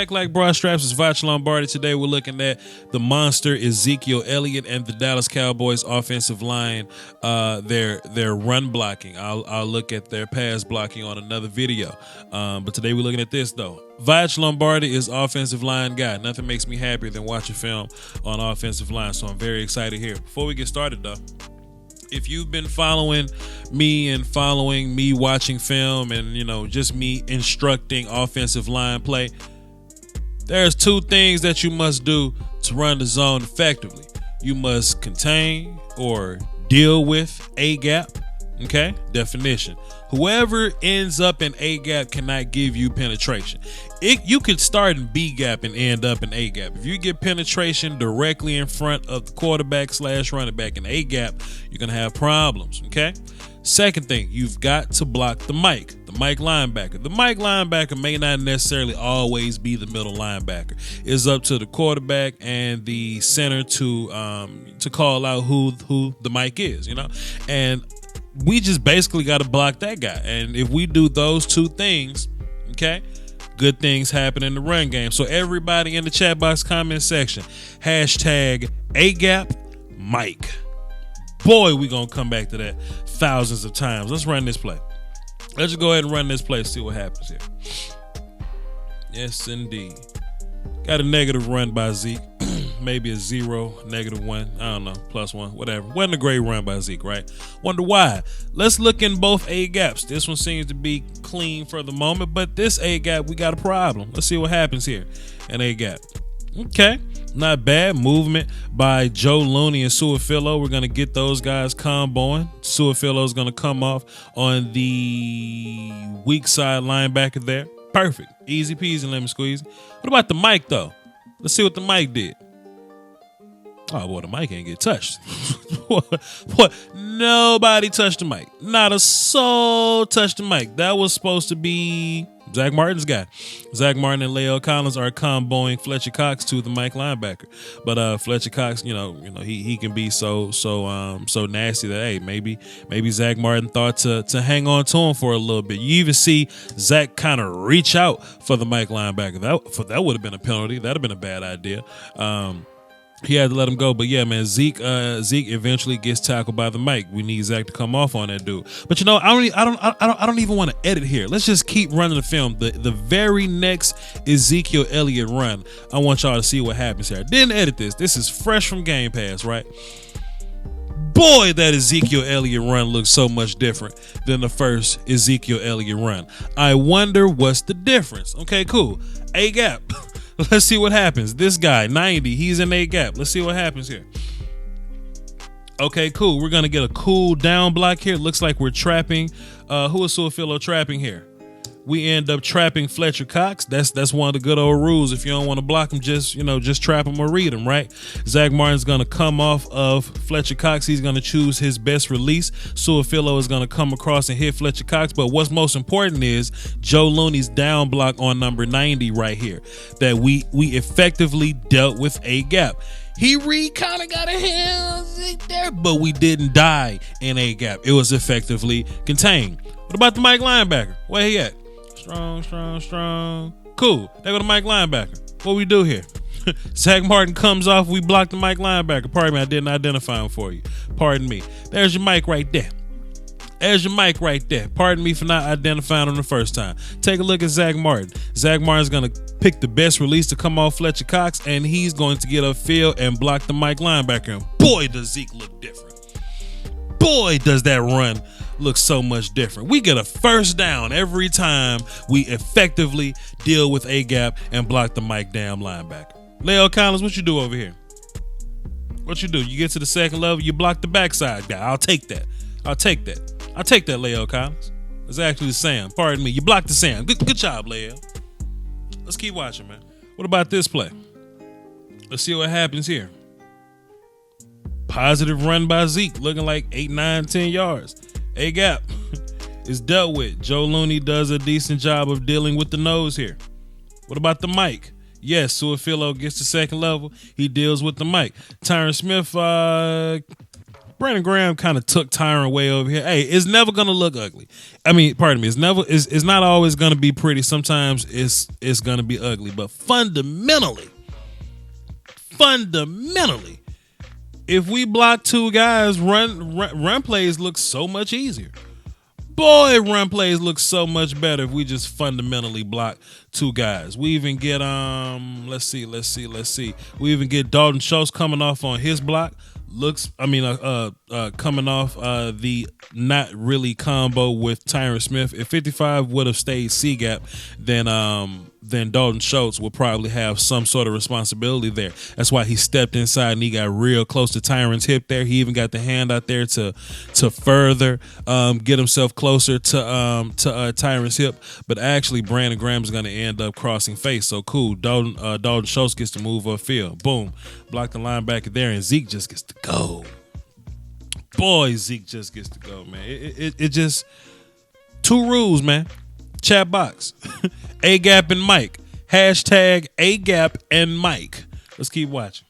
back like bra straps. It's Voch Lombardi. Today we're looking at the monster Ezekiel Elliott and the Dallas Cowboys offensive line. Their run blocking. I'll look at their pass blocking on another video. But today we're looking at this though. Voch Lombardi is offensive line guy. Nothing makes me happier than watching film on offensive line. So I'm very excited here. Before we get started though, if you've been following me and following me watching film and, just me instructing offensive line play, there's two things that you must do to run the zone effectively. You must contain or deal with A gap. Okay? Definition. Whoever ends up in A gap cannot give you penetration. You could start in B gap and end up in A gap. If you get penetration directly in front of the quarterback / running back in A gap, you're going to have problems. Okay? Second thing, you've got to block the Mike linebacker. The Mike linebacker may not necessarily always be the middle linebacker. It's up to the quarterback and the center to call out who the Mike is, and we just basically got to block that guy. And if we do those two things, okay, good things happen in the run game. So everybody in the chat box comment section, hashtag A-Gap Mike. Boy, we going to come back to that thousands of times. Let's run this play. Let's just go ahead and run this play, see what happens here. Yes, indeed. Got a negative run by Zeke. Maybe a 0, -1, I don't know, +1, whatever. Wasn't a great run by Zeke, right? Wonder why. Let's look in both A gaps. This one seems to be clean for the moment, but this A gap, we got a problem. Let's see what happens here in A gap. Okay, not bad movement by Joe Looney and Suafilo. We're going to get those guys comboing. Suafilo is going to come off on the weak side linebacker there. Perfect. Easy peasy, lemon squeezy. What about the Mike, though? Let's see what the Mike did. Oh, boy, the mic ain't get touched. What? Nobody touched the mic. Not a soul touched the mic. That was supposed to be Zach Martin's guy. Zach Martin and Leo Collins are comboing Fletcher Cox to the Mike linebacker. But Fletcher Cox, he can be so nasty that, hey, maybe Zach Martin thought to hang on to him for a little bit. You even see Zach kind of reach out for the Mike linebacker. That would have been a penalty. That would have been a bad idea. He had to let him go, but yeah, man, Zeke eventually gets tackled by the Mike. We need Zach to come off on that dude. But I don't even want to edit here. Let's just keep running the film. The very next Ezekiel Elliott run, I want y'all to see what happens here. I didn't edit this. This is fresh from Game Pass, right? Boy, that Ezekiel Elliott run looks so much different than the first Ezekiel Elliott run. I wonder what's the difference. Okay, cool. A gap. Let's see what happens. This guy, 90, he's in A gap. Let's see what happens here. Okay, cool. We're going to get a cool down block here. Looks like we're trapping. Who is Suafilo trapping here? We end up trapping Fletcher Cox. That's one of the good old rules. If you don't want to block him, just trap him or read him, right? Zach Martin's going to come off of Fletcher Cox. He's going to choose his best release. Suafilo is going to come across and hit Fletcher Cox. But what's most important is Joe Looney's down block on number 90 right here, that we effectively dealt with A gap. He kind of got a hand there, but we didn't die in A gap. It was effectively contained. What about the Mike linebacker? Where he at? Strong. Cool. There go the Mike linebacker. What we do here? Zach Martin comes off. We block the Mike linebacker. Pardon me, I didn't identify him for you. Pardon me. There's your Mike right there. Pardon me for not identifying him the first time. Take a look at Zach Martin. Zach Martin's going to pick the best release to come off Fletcher Cox, and he's going to get upfield and block the Mike linebacker. And boy, does Zeke look different. Boy, does that run look so much different. We get a first down every time we effectively deal with A gap and block the Mike damn linebacker. Leo Collins, what you do over here? What you do? You get to the second level, you block the backside guy. I'll take that, Leo Collins. It's actually Sam. Pardon me. You blocked the Sam. Good job, Leo. Let's keep watching, man. What about this play? Let's see what happens here. Positive run by Zeke, looking like 8, 9, 10 yards. A gap is dealt with. Joe Looney does a decent job of dealing with the nose here. What about the Mike? Yes, Suafilo gets to second level. He deals with the Mike. Tyron Smith, Brandon Graham kind of took Tyron way over here. Hey, it's never gonna look ugly. I mean, pardon me. It's not always gonna be pretty. Sometimes it's gonna be ugly. But fundamentally, if we block two guys, run plays look so much easier. Boy, run plays look so much better if we just fundamentally block two guys. We even get let's see. We even get Dalton Schultz coming off on his block. Coming off the not really combo with Tyron Smith. If 55 would have stayed C-gap, then Dalton Schultz would probably have some sort of responsibility there. That's why he stepped inside and he got real close to Tyron's hip there. He even got the hand out there to further get himself closer to Tyron's hip. But actually, Brandon Graham is going to end up crossing face. So cool. Dalton Schultz gets to move upfield. Boom. Block the linebacker there, and Zeke just gets to go. Boy, Zeke just gets to go, man. It just two rules, man. Chat box. A-Gap and Mike. Hashtag A-Gap and Mike. Let's keep watching.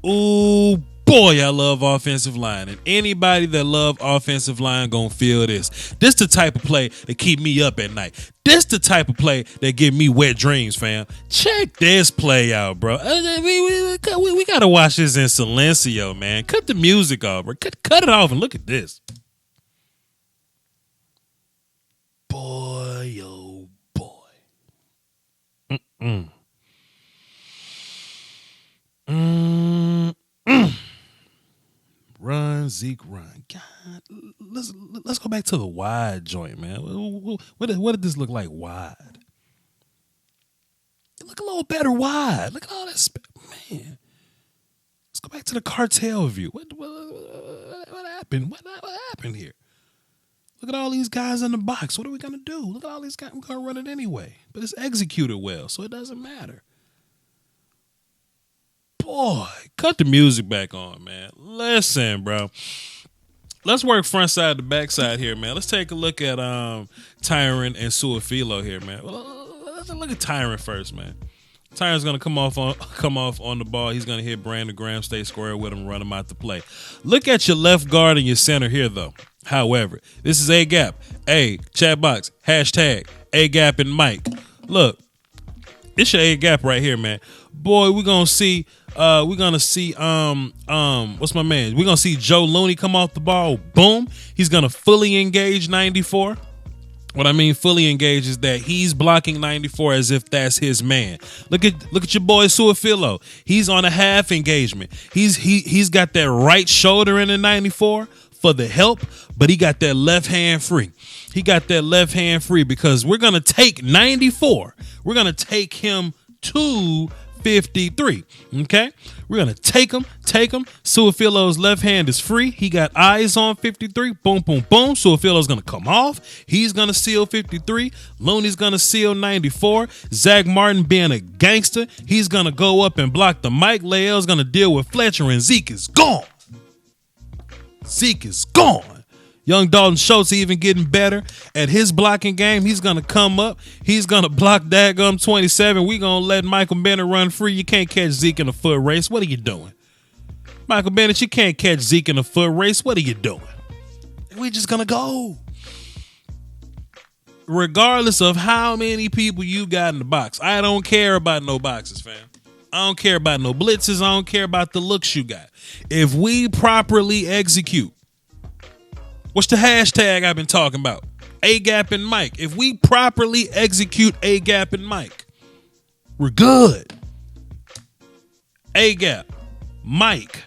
Ooh, boy, I love offensive line. And anybody that love offensive line gonna feel this. This the type of play that keep me up at night. This the type of play that give me wet dreams, fam. Check this play out, bro. We gotta watch this in silencio, man. Cut the music off, bro. Cut it off and look at this. Boy, oh boy. Run, Zeke, run. God, let's go back to the wide joint, man. What did this look like wide? It look a little better wide. Look at all that, man. Let's go back to the cartel view. What happened? What happened here? Look at all these guys in the box. What are we gonna do? Look at all these guys. We're gonna run it anyway, but it's executed well, so it doesn't matter. Boy, cut the music back on, man. Listen, bro. Let's work front side to back side here, man. Let's take a look at Tyron and Suafilo here, man. Well, let's look at Tyron first, man. Tyron's gonna come off on the ball. He's gonna hit Brandon Graham, stay square with him, run him out the play. Look at your left guard and your center here, though. However, this is A-Gap. Hey, chat box, hashtag A-Gap and Mike. Look, it's your A-Gap right here, man. Boy, we're gonna see what's my man? We're gonna see Joe Looney come off the ball. Boom. He's gonna fully engage 94. What I mean fully engage is that he's blocking 94 as if that's his man. Look at your boy Suafilo. He's on a half engagement. He's got that right shoulder in the 94 for the help, but he got that left hand free. He got that left hand free because we're gonna take 94. We're gonna take him to 53. Okay, we're gonna take him. Suafilo's left hand is free. He got eyes on 53. Boom, boom, boom. Suafilo's gonna come off. He's gonna seal 53. Looney's gonna seal 94. Zach Martin being a gangster, he's gonna go up and block the Mike. Lael's gonna deal with Fletcher, and Zeke is gone. Zeke is gone. Young Dalton Schultz even getting better at his blocking game. He's going to come up. He's going to block daggum 27. We're going to let Michael Bennett run free. You can't catch Zeke in a foot race. What are you doing? Michael Bennett, you can't catch Zeke in a foot race. What are you doing? We're just going to go. Regardless of how many people you got in the box. I don't care about no boxes, fam. I don't care about no blitzes. I don't care about the looks you got. If we properly execute, what's the hashtag I've been talking about? A-Gap and Mike. If we properly execute A-Gap and Mike, we're good. A-Gap, Mike,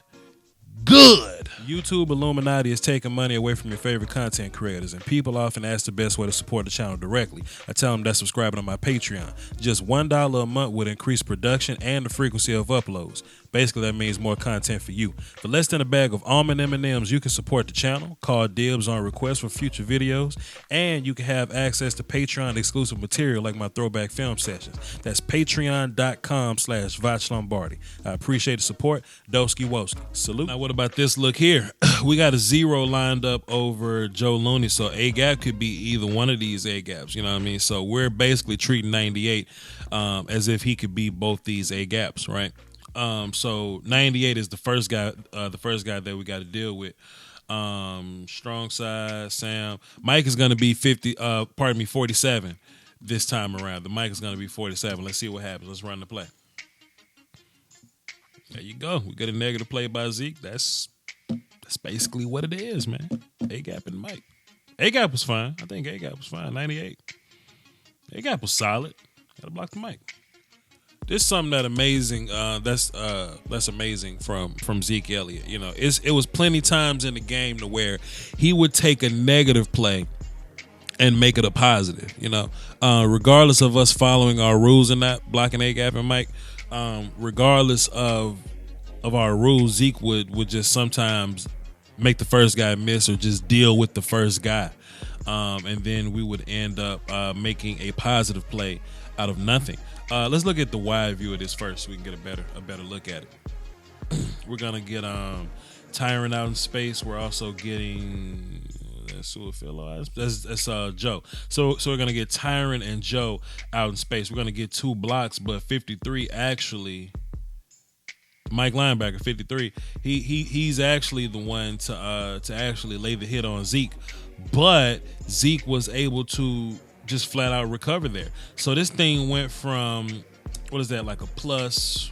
good. YouTube Illuminati is taking money away from your favorite content creators, and people often ask the best way to support the channel directly. I tell them that's subscribing to my Patreon. Just $1 a month would increase production and the frequency of uploads. Basically, that means more content for you. For less than a bag of almond M&Ms, you can support the channel, call dibs on requests for future videos, and you can have access to Patreon exclusive material like my throwback film sessions. That's patreon.com/Voch Lombardi. I appreciate the support. Doski Woski. Salute. Now, what about this look here? We got a 0 lined up over Joe Looney, so A-Gap could be either one of these A-Gaps, you know what I mean? So we're basically treating 98 as if he could be both these A-Gaps, right? So 98 is the first guy that we got to deal with. Strong side, Sam. Mike is going to be 47 this time around. The Mike is going to be 47. Let's see what happens. Let's run the play. There you go. We get a negative play by Zeke. That's basically what it is, man. A-gap and Mike. A-gap was fine. I think A-gap was fine. 98. A-gap was solid. Got to block the Mike. This is something that amazing. That's amazing from Zeke Elliott. You know, it was plenty times in the game to where he would take a negative play and make it a positive. You know, regardless of us following our rules and not blocking A-gap and Mike. Regardless of our rules, Zeke would just sometimes make the first guy miss or just deal with the first guy. And then we would end up making a positive play out of nothing. Let's look at the wide view of this first so we can get a better look at it. We're going to get Tyron out in space. We're also getting that's Joe. So we're going to get Tyron and Joe out in space. We're going to get 2 blocks, but 53 actually Mike linebacker 53. He's actually the one to actually lay the hit on Zeke, but Zeke was able to just flat out recover there. So this thing went from what is that, like a plus?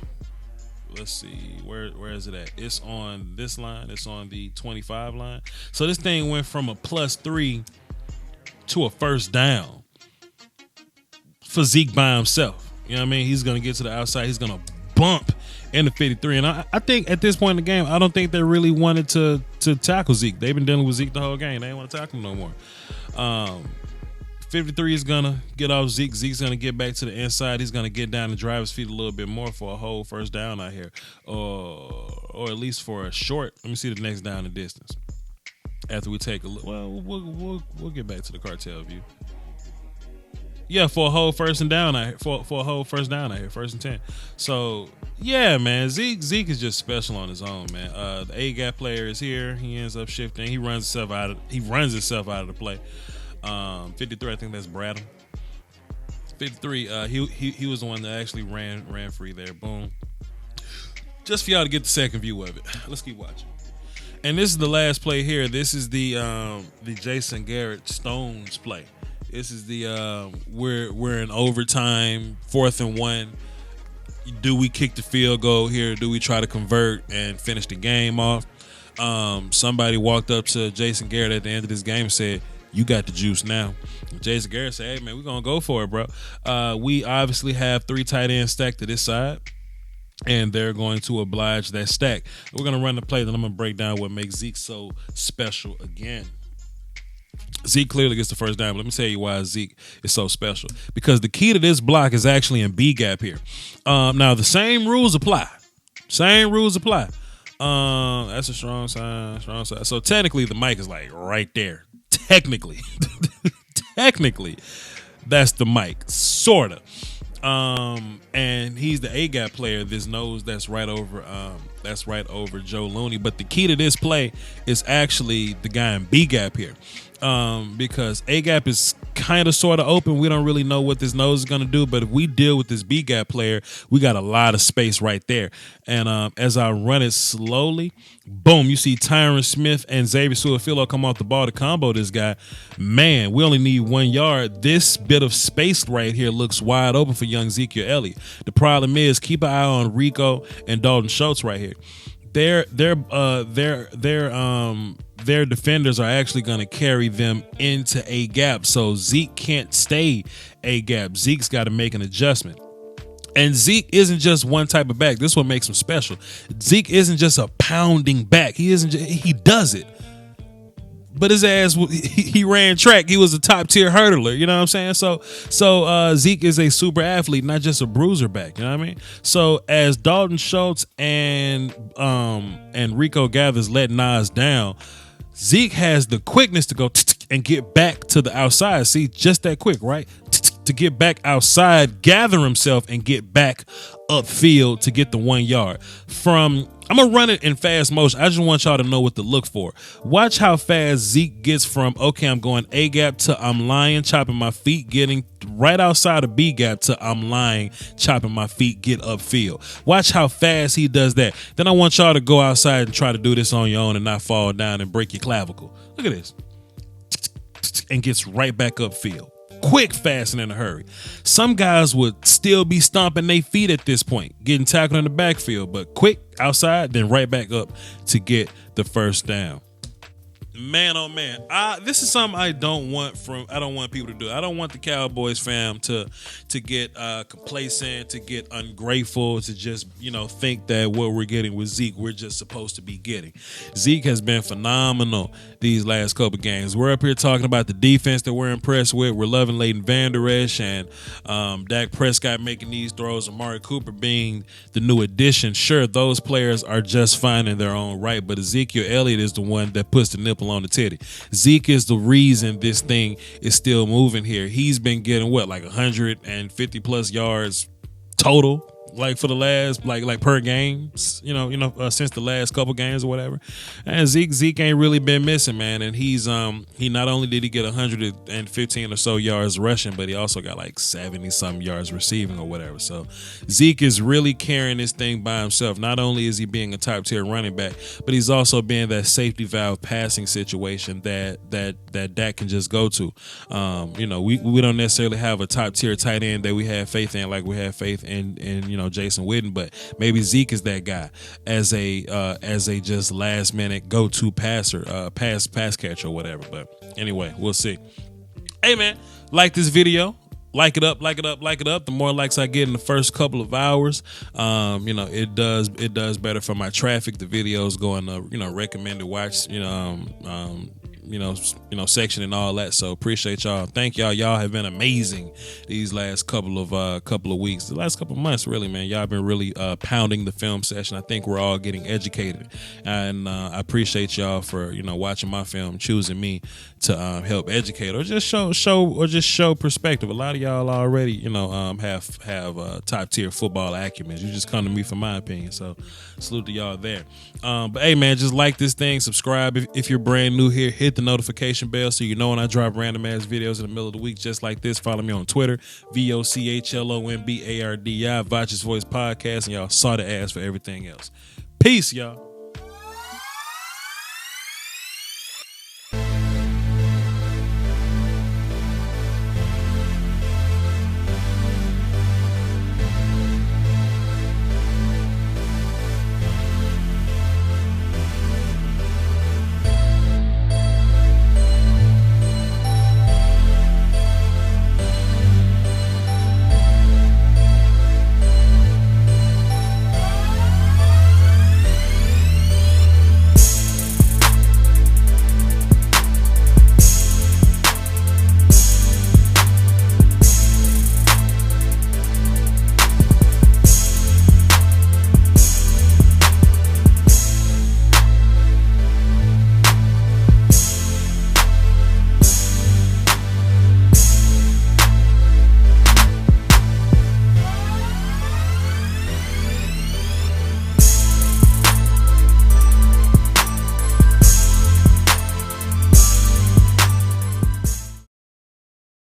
Let's see, where is it at? It's on this line. It's on the 25 line. So this thing went from a +3 to a first down for Zeke by himself. You know what I mean? He's gonna get to the outside. He's gonna bump in the 53. And I think at this point in the game, I don't think they really wanted to tackle Zeke. They've been dealing with Zeke the whole game. They ain't want to tackle him no more. 53 is going to get off Zeke. Zeke's going to get back to the inside. He's going to get down and drive his feet a little bit more for a whole first down out here. Or at least for a short. Let me see the next down and distance. After we take a look. Well, we'll get back to the cartel view. Yeah, for a whole first down out here. For a whole first down out here. 1st and 10. So, yeah, man. Zeke is just special on his own, man. The A-gap player is here. He ends up shifting. He runs himself out of the play. 53, I think that's Bradham. 53, he was the one that actually ran free there. Boom. Just for y'all to get the second view of it. Let's keep watching. And this is the last play here. This is the Jason Garrett Stones play. This is the we're in overtime, 4th and 1. Do we kick the field goal here? Do we try to convert and finish the game off? Somebody walked up to Jason Garrett at the end of this game and said, "You got the juice now." Jason Garrett said, "Hey, man, we're going to go for it, bro." We obviously have 3 tight ends stacked to this side, and they're going to oblige that stack. We're going to run the play, then I'm going to break down what makes Zeke so special again. Zeke clearly gets the first down, but let me tell you why Zeke is so special. Because the key to this block is actually in B-gap here. Now, the same rules apply. That's a strong side. So technically, the mic is like right there. Technically, that's the mic, sorta. And he's the A-gap player. This nose that's right over Joe Looney. But the key to this play is actually the guy in B-gap here. Because A-gap is kind of sort of open. We don't really know what this nose is going to do, but if we deal with this B-gap player, we got a lot of space right there. And as I run it slowly, boom, you see Tyron Smith and Xavier Suafilo come off the ball to combo this guy. Man, we only need 1 yard. This bit of space right here looks wide open for young Ezekiel Elliott. The problem is, keep an eye on Rico and Dalton Schultz right here. Their defenders are actually going to carry them into a gap. So Zeke can't stay a gap. Zeke's got to make an adjustment. And Zeke isn't just one type of back. This is what makes him special. Zeke isn't just a pounding back. He does it. But his ass, he ran track. He was a top tier hurdler. You know what I'm saying? So Zeke is a super athlete, not just a bruiser back. You know what I mean? So as Dalton Schultz and Rico Gathers let Nas down, Zeke has the quickness to go and get back to the outside. See, just that quick, right? To get back outside, gather himself, and get back upfield to get the 1 yard. I'm going to run it in fast motion. I just want y'all to know what to look for. Watch how fast Zeke gets from, okay, I'm going A-gap to I'm lying, chopping my feet, getting right outside of B gap to I'm lying, chopping my feet, get upfield. Watch how fast he does that. Then I want y'all to go outside and try to do this on your own and not fall down and break your clavicle. Look at this. And gets right back upfield. Quick, fast, and in a hurry. Some guys would still be stomping their feet at this point, getting tackled in the backfield, but quick outside, then right back up to get the first down. Man, oh man, this is something I don't want people to do. I don't want the Cowboys fam to get complacent, to get ungrateful, to just think that what we're getting with Zeke, we're just supposed to be getting. Zeke has been phenomenal these last couple games. We're up here talking about the defense that we're impressed with. We're loving Leighton Vander Esch and Dak Prescott making these throws, and Amari Cooper being the new addition. Sure, those players are just fine in their own right, but Ezekiel Elliott is the one that puts the nipple on the titty. Zeke is the reason this thing is still moving here. He's been getting like 150 plus yards total, like for the last like per games, since the last couple games or whatever. And Zeke ain't really been missing, man. And he's he not only did he get 115 or so yards rushing, but he also got like 70 some yards receiving or whatever. So Zeke is really carrying this thing by himself. Not only is he being a top tier running back, but he's also being that safety valve passing situation that Dak can just go to. We don't necessarily have a top tier tight end that we have faith in, like we have faith in Jason Witten, but maybe Zeke is that guy as a just last minute go-to passer, pass catcher or whatever. But anyway, we'll see. Hey man, like this video. Like it up. The more likes I get in the first couple of hours, it does better for my traffic. The videos go in the recommended watch, section and all that. So appreciate y'all. Thank y'all. Y'all have been amazing these last couple of weeks, the last couple of months, really, man. Y'all been really pounding the film session. I think we're all getting educated, and I appreciate y'all for watching my film, choosing me to help educate or just show perspective. A lot of y'all already have top tier football acumen. You just come to me for my opinion. So salute to y'all there. But hey man, just like this thing, subscribe if you're brand new here. Hit the notification bell so you know when I drop random ass videos in the middle of the week just like this. Follow me on Twitter, VOCHLOMBARDI, Voch's Voice Podcast, and y'all saw the ass for everything else. Peace, y'all.